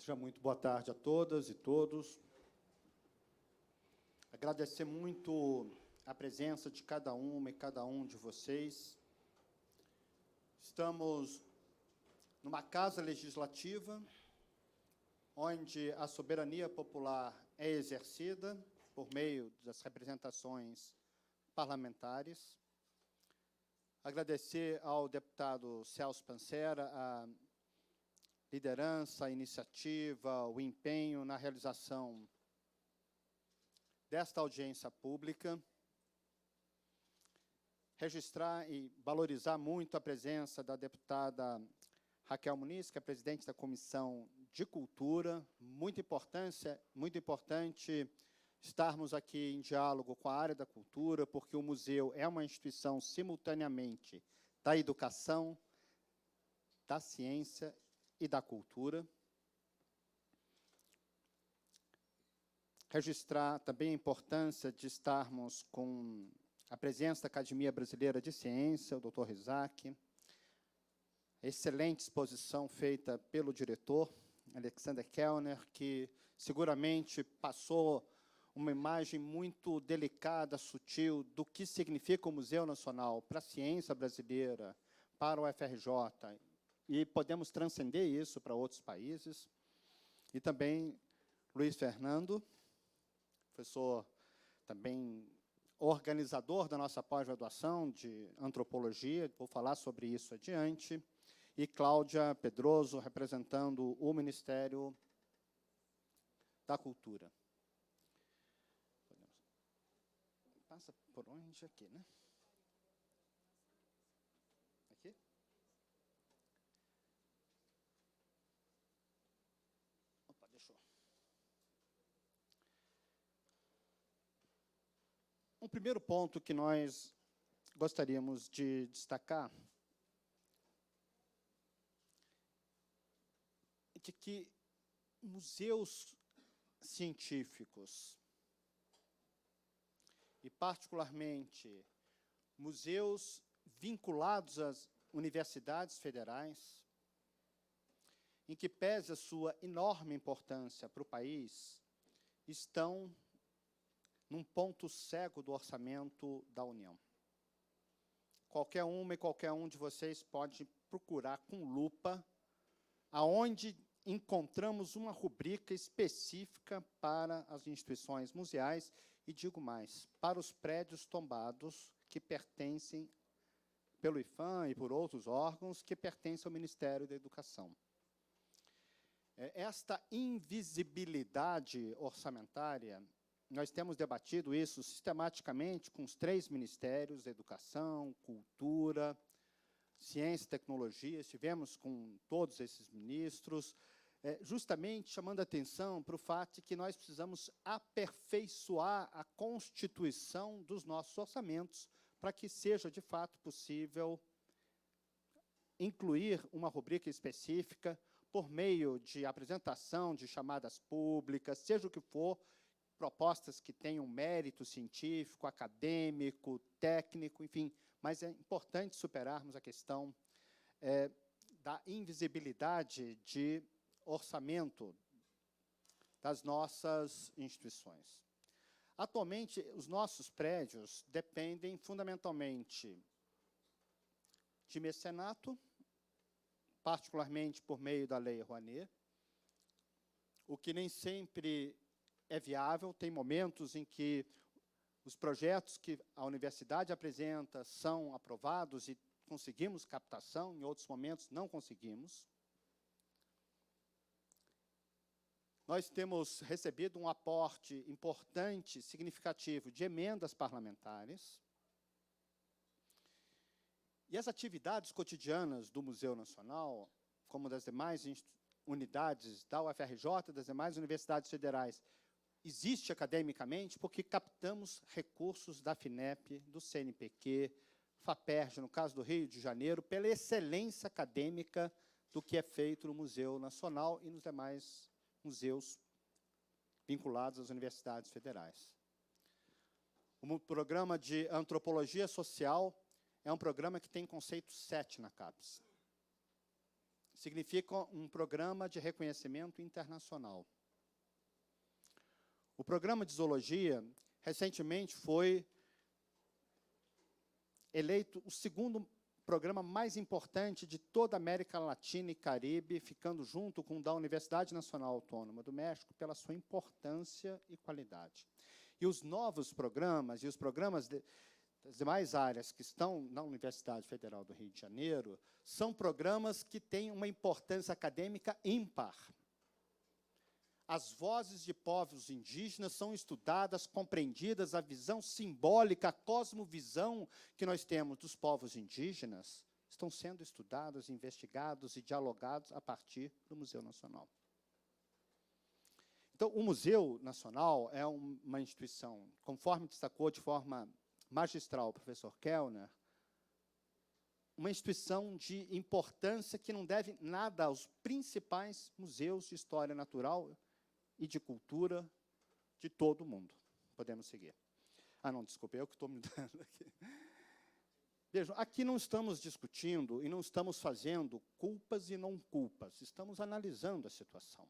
Seja muito boa tarde a todas e todos. Agradecer muito a presença de cada uma e cada um de vocês. Estamos numa casa legislativa, onde a soberania popular é exercida por meio das representações parlamentares. Agradecer ao deputado Celso Pancera a liderança, a iniciativa, o empenho na realização desta audiência pública. Registrar e valorizar muito a presença da deputada Raquel Muniz, que é presidente da Comissão de Cultura. Muito importante estarmos aqui em diálogo com a área da cultura, porque o museu é uma instituição simultaneamente da educação, da ciência e da cultura. Registrar também a importância de estarmos com a presença da Academia Brasileira de Ciência, o Dr. Rizak, excelente exposição feita pelo diretor, Alexander Kellner, que seguramente passou uma imagem muito delicada, sutil, do que significa o Museu Nacional para a ciência brasileira, para o UFRJ, e podemos transcender isso para outros países. E também Luiz Fernando, professor também organizador da nossa pós-graduação de antropologia, vou falar sobre isso adiante, e Cláudia Pedroso, representando o Ministério da Cultura. Passa por onde? Aqui, né? Aqui? Opa, deixou. Um primeiro ponto que nós gostaríamos de destacar é de que museus científicos, e particularmente museus vinculados às universidades federais, em que pese a sua enorme importância para o país, estão num ponto cego do orçamento da União. Qualquer uma e qualquer um de vocês pode procurar com lupa aonde encontramos uma rubrica específica para as instituições museais, e digo mais, para os prédios tombados que pertencem, pelo IPHAN e por outros órgãos, que pertencem ao Ministério da Educação. Esta invisibilidade orçamentária, nós temos debatido isso sistematicamente com os 3 ministérios, Educação, Cultura, Ciência e Tecnologia, estivemos com todos esses ministros, justamente chamando a atenção para o fato de que nós precisamos aperfeiçoar a constituição dos nossos orçamentos para que seja, de fato, possível incluir uma rubrica específica por meio de apresentação de chamadas públicas, seja o que for, propostas que tenham mérito científico, acadêmico, técnico, enfim, mas é importante superarmos a questão da invisibilidade de orçamento das nossas instituições. Atualmente, os nossos prédios dependem fundamentalmente de mecenato, particularmente por meio da Lei Rouanet, o que nem sempre é viável. Tem momentos em que os projetos que a universidade apresenta são aprovados e conseguimos captação, em outros momentos não conseguimos. Nós temos recebido um aporte importante, significativo, de emendas parlamentares. E as atividades cotidianas do Museu Nacional, como das demais unidades da UFRJ, das demais universidades federais, existe academicamente porque captamos recursos da FINEP, do CNPq, FAPERJ, no caso do Rio de Janeiro, pela excelência acadêmica do que é feito no Museu Nacional e nos demais museus vinculados às universidades federais. O programa de Antropologia Social é um programa que tem conceito 7 na CAPES, significa um programa de reconhecimento internacional. O programa de zoologia, recentemente, foi eleito o segundo programa mais importante de toda a América Latina e Caribe, ficando junto com o da Universidade Nacional Autônoma do México, pela sua importância e qualidade. E os novos programas, e os programas das demais áreas que estão na Universidade Federal do Rio de Janeiro, são programas que têm uma importância acadêmica ímpar. As vozes de povos indígenas são estudadas, compreendidas, a visão simbólica, a cosmovisão que nós temos dos povos indígenas estão sendo estudados, investigados e dialogados a partir do Museu Nacional. Então, o Museu Nacional é uma instituição, conforme destacou de forma magistral o professor Kellner, uma instituição de importância que não deve nada aos principais museus de história natural e de cultura de todo o mundo. Podemos seguir. Ah, não, desculpe, eu que estou me dando aqui. Vejam, aqui não estamos discutindo e não estamos fazendo culpas e não culpas, estamos analisando a situação.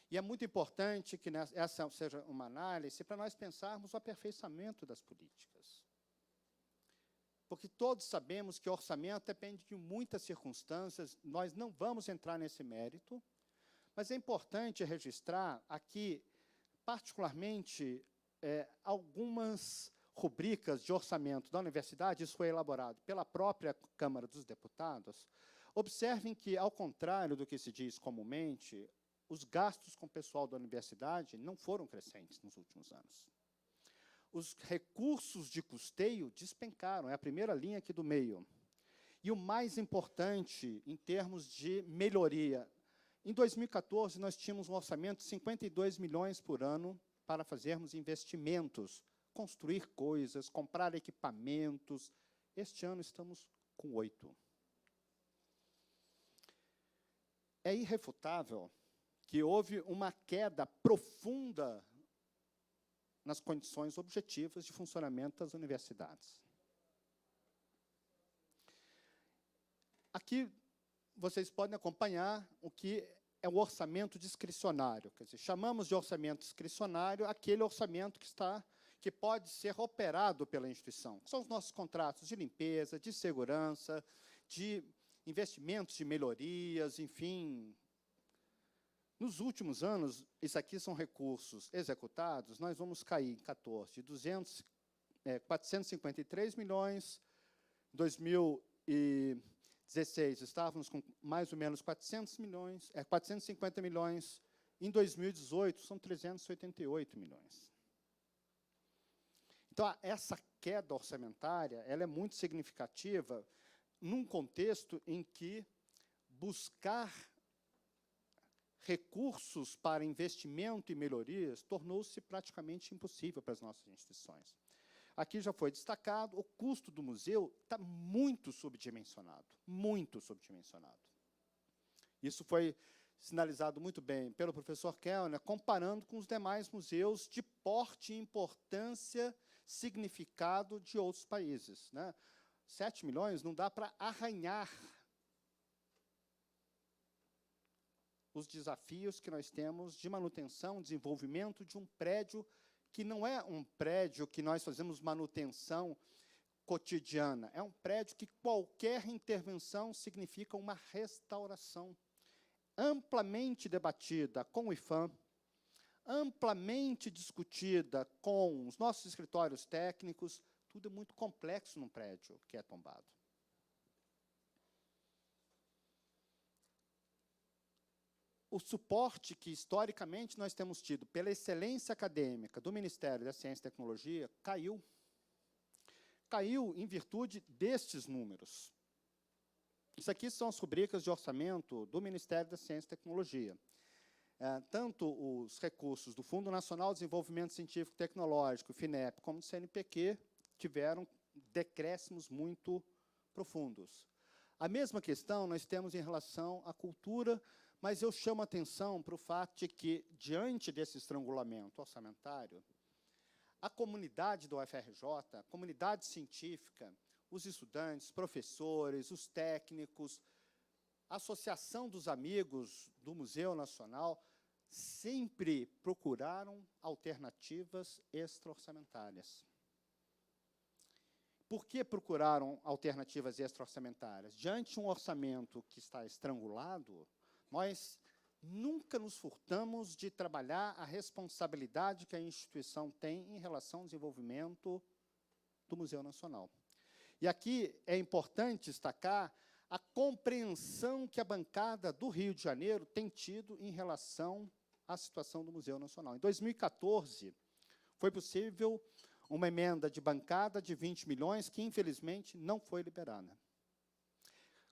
E é muito importante que essa seja uma análise para nós pensarmos o aperfeiçoamento das políticas. Porque todos sabemos que o orçamento depende de muitas circunstâncias, nós não vamos entrar nesse mérito, mas é importante registrar aqui, particularmente, algumas rubricas de orçamento da universidade, isso foi elaborado pela própria Câmara dos Deputados. Observem que, ao contrário do que se diz comumente, os gastos com o pessoal da universidade não foram crescentes nos últimos anos. Os recursos de custeio despencaram, é a primeira linha aqui do meio. E o mais importante, em termos de melhoria, em 2014, nós tínhamos um orçamento de 52 milhões por ano para fazermos investimentos, construir coisas, comprar equipamentos. Este ano estamos com 8. É irrefutável que houve uma queda profunda nas condições objetivas de funcionamento das universidades. Aqui vocês podem acompanhar o que é o orçamento discricionário. Quer dizer, chamamos de orçamento discricionário aquele orçamento que pode ser operado pela instituição. São os nossos contratos de limpeza, de segurança, de investimentos de melhorias, enfim. Nos últimos anos, isso aqui são recursos executados, nós vamos cair em 14, de 453 milhões, em 2016 estávamos com mais ou menos 450 milhões, em 2018 são 388 milhões. Então, essa queda orçamentária ela é muito significativa num contexto em que buscar recursos para investimento e melhorias tornou-se praticamente impossível para as nossas instituições. Aqui já foi destacado, o custo do museu está muito subdimensionado, muito subdimensionado. Isso foi sinalizado muito bem pelo professor Kellner, comparando com os demais museus de porte e importância, significado de outros países, né? 7 milhões não dá para arranhar os desafios que nós temos de manutenção, desenvolvimento de um prédio que não é um prédio que nós fazemos manutenção cotidiana, é um prédio que qualquer intervenção significa uma restauração amplamente debatida com o IFAM, amplamente discutida com os nossos escritórios técnicos, tudo é muito complexo num prédio que é tombado. O suporte que, historicamente, nós temos tido pela excelência acadêmica do Ministério da Ciência e Tecnologia caiu. Caiu em virtude destes números. Isso aqui são as rubricas de orçamento do Ministério da Ciência e Tecnologia. Tanto os recursos do Fundo Nacional de Desenvolvimento Científico e Tecnológico, FINEP, como do CNPq, tiveram decréscimos muito profundos. A mesma questão nós temos em relação à cultura, mas eu chamo a atenção para o fato de que, diante desse estrangulamento orçamentário, a comunidade do UFRJ, a comunidade científica, os estudantes, professores, os técnicos, a Associação dos Amigos do Museu Nacional sempre procuraram alternativas extra-orçamentárias. Por que procuraram alternativas extra-orçamentárias? Diante de um orçamento que está estrangulado, nós nunca nos furtamos de trabalhar a responsabilidade que a instituição tem em relação ao desenvolvimento do Museu Nacional. E aqui é importante destacar a compreensão que a bancada do Rio de Janeiro tem tido em relação à situação do Museu Nacional. Em 2014, foi possível uma emenda de bancada de 20 milhões, que, infelizmente, não foi liberada.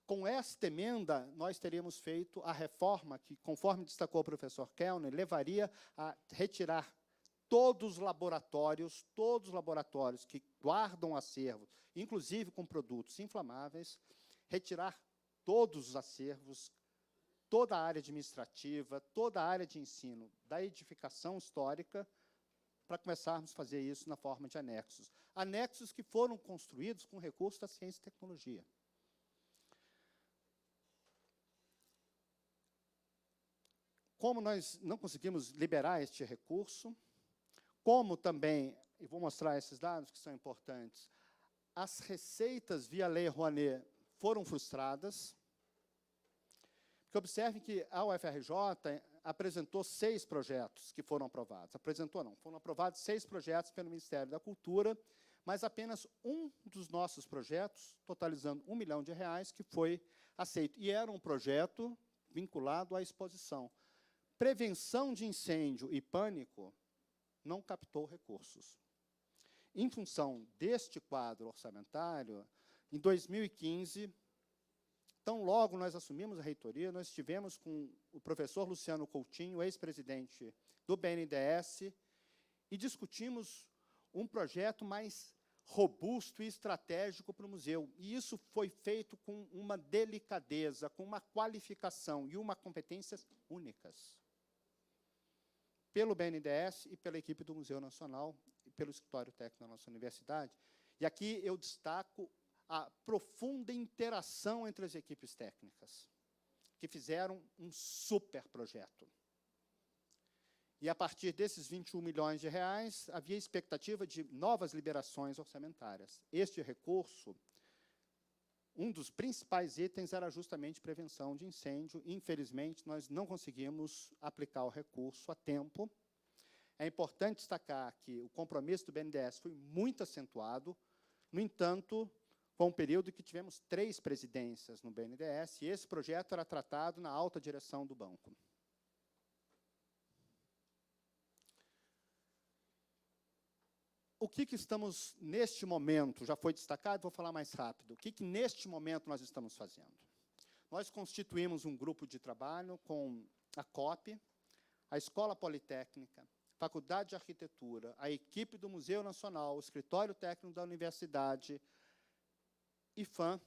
Com esta emenda, nós teríamos feito a reforma que, conforme destacou o professor Kellner, levaria a retirar todos os laboratórios que guardam acervos, inclusive com produtos inflamáveis, retirar todos os acervos, toda a área administrativa, toda a área de ensino da edificação histórica, para começarmos a fazer isso na forma de anexos. Anexos que foram construídos com recursos da ciência e tecnologia. Como nós não conseguimos liberar este recurso, como também, e vou mostrar esses dados que são importantes, as receitas via Lei Rouanet foram frustradas, porque observem que a UFRJ apresentou 6 projetos que foram aprovados. Apresentou não, foram aprovados 6 projetos pelo Ministério da Cultura, mas apenas um dos nossos projetos, totalizando R$1 milhão, que foi aceito. E era um projeto vinculado à exposição. Prevenção de incêndio e pânico não captou recursos. Em função deste quadro orçamentário, em 2015, tão logo nós assumimos a reitoria, nós estivemos com o professor Luciano Coutinho, ex-presidente do BNDES, e discutimos um projeto mais robusto e estratégico para o museu. E isso foi feito com uma delicadeza, com uma qualificação e uma competências únicas, pelo BNDES e pela equipe do Museu Nacional e pelo escritório técnico da nossa universidade. E aqui eu destaco a profunda interação entre as equipes técnicas, que fizeram um super projeto. E, a partir desses R$21 milhões, havia expectativa de novas liberações orçamentárias. Este recurso, um dos principais itens era justamente prevenção de incêndio. Infelizmente, nós não conseguimos aplicar o recurso a tempo. É importante destacar que o compromisso do BNDES foi muito acentuado. No entanto, com um período que tivemos 3 presidências no BNDES, e esse projeto era tratado na alta direção do banco. O que estamos, neste momento, já foi destacado, vou falar mais rápido, o que neste momento nós estamos fazendo? Nós constituímos um grupo de trabalho com a COP, a Escola Politécnica, Faculdade de Arquitetura, a equipe do Museu Nacional, o Escritório Técnico da Universidade, IFAM,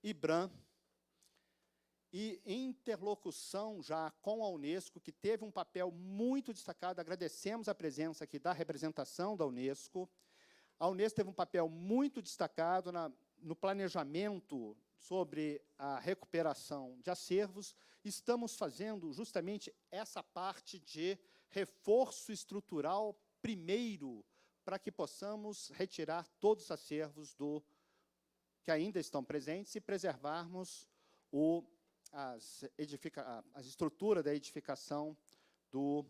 IBRAM, e em interlocução já com a Unesco, que teve um papel muito destacado, agradecemos a presença aqui da representação da Unesco. A Unesco teve um papel muito destacado no planejamento sobre a recuperação de acervos. Estamos fazendo justamente essa parte de reforço estrutural primeiro, para que possamos retirar todos os acervos que ainda estão presentes e preservarmos as estruturas da edificação do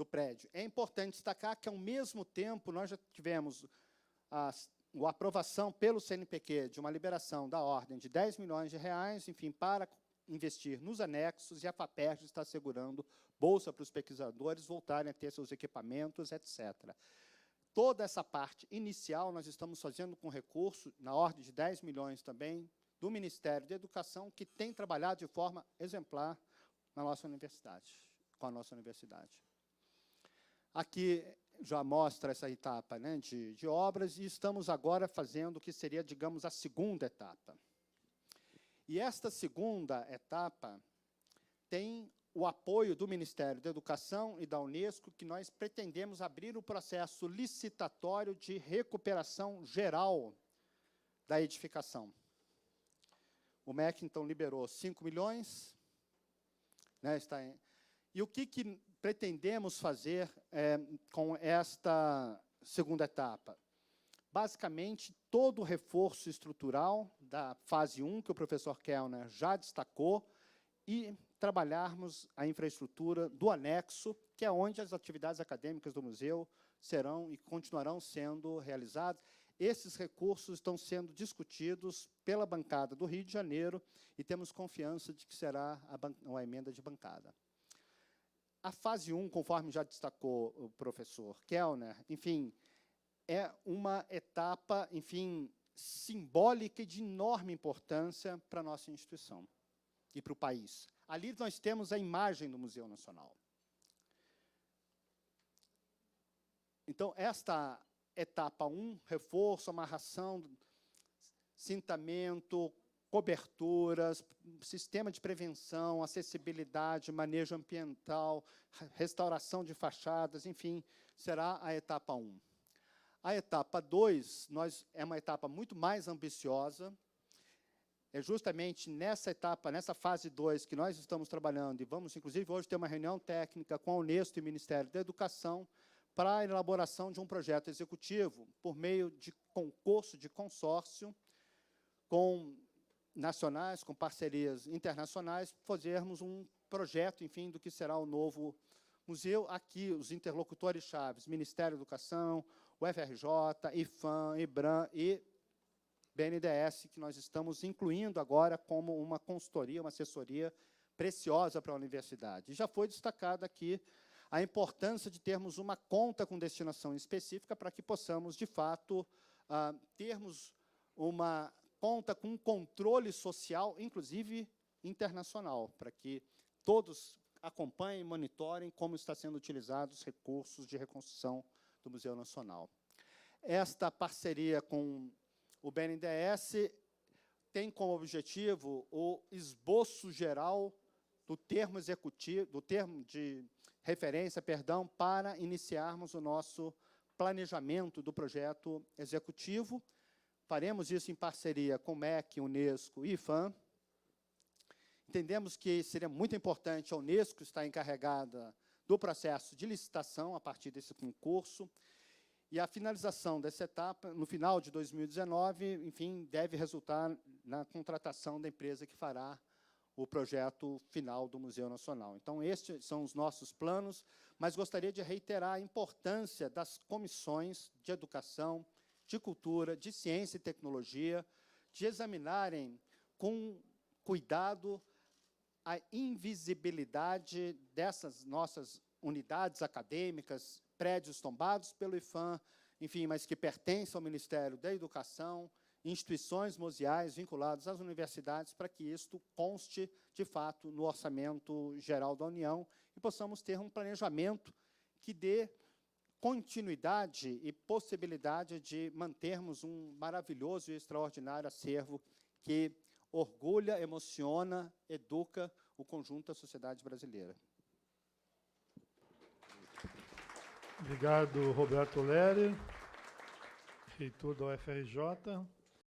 prédio. É importante destacar que, ao mesmo tempo, nós já tivemos a aprovação pelo CNPq de uma liberação da ordem de R$10 milhões, enfim, para investir nos anexos, e a FAPERJ está assegurando bolsa para os pesquisadores voltarem a ter seus equipamentos, etc. Toda essa parte inicial nós estamos fazendo com recurso, na ordem de R$10 milhões também, do Ministério da Educação, que tem trabalhado de forma exemplar na nossa universidade, com a nossa universidade. Aqui já mostra essa etapa, né, de obras, e estamos agora fazendo o que seria, digamos, a segunda etapa. E esta segunda etapa tem o apoio do Ministério da Educação e da Unesco, que nós pretendemos abrir o processo licitatório de recuperação geral da edificação. O MEC, então, liberou 5 milhões. Né, e o que pretendemos fazer com esta segunda etapa? Basicamente, todo o reforço estrutural da fase 1, que o professor Kellner já destacou, e trabalharmos a infraestrutura do anexo, que é onde as atividades acadêmicas do museu serão e continuarão sendo realizadas. Esses recursos estão sendo discutidos pela bancada do Rio de Janeiro e temos confiança de que será uma emenda de bancada. A fase 1, conforme já destacou o professor Kellner, enfim, é uma etapa, enfim, simbólica e de enorme importância para a nossa instituição e para o país. Ali nós temos a imagem do Museu Nacional. Então, esta etapa 1, reforço, amarração, cintamento, coberturas, sistema de prevenção, acessibilidade, manejo ambiental, restauração de fachadas, enfim, será a etapa 1. A etapa 2 é uma etapa muito mais ambiciosa. É justamente nessa etapa, nessa fase 2, que nós estamos trabalhando, e vamos, inclusive, hoje ter uma reunião técnica com a Unesco e o Ministério da Educação para a elaboração de um projeto executivo por meio de concurso de consórcio com nacionais, com parcerias internacionais, fazermos um projeto, enfim, do que será o novo museu. Aqui, os interlocutores chaves, Ministério da Educação, o FRJ, IFAM, IBRAM e BNDES, que nós estamos incluindo agora como uma consultoria, uma assessoria preciosa para a universidade. E já foi destacada aqui a importância de termos uma conta com destinação específica para que possamos, de fato, termos uma conta com um controle social, inclusive internacional, para que todos acompanhem e monitorem como estão sendo utilizados os recursos de reconstrução do Museu Nacional. Esta parceria com o BNDES tem como objetivo o esboço geral do termo executivo, do termo de referência, perdão, para iniciarmos o nosso planejamento do projeto executivo. Faremos isso em parceria com o MEC, Unesco e IFAM. Entendemos que seria muito importante a Unesco estar encarregada do processo de licitação a partir desse concurso, e a finalização dessa etapa, no final de 2019, enfim, deve resultar na contratação da empresa que fará o projeto final do Museu Nacional. Então, estes são os nossos planos, mas gostaria de reiterar a importância das comissões de educação, de cultura, de ciência e tecnologia, de examinarem com cuidado a invisibilidade dessas nossas unidades acadêmicas, prédios tombados pelo IFAM, enfim, mas que pertencem ao Ministério da Educação, instituições museais vinculadas às universidades, para que isto conste, de fato, no orçamento geral da União e possamos ter um planejamento que dê continuidade e possibilidade de mantermos um maravilhoso e extraordinário acervo que orgulha, emociona, educa o conjunto da sociedade brasileira. Obrigado, Roberto Leri, reitor da UFRJ.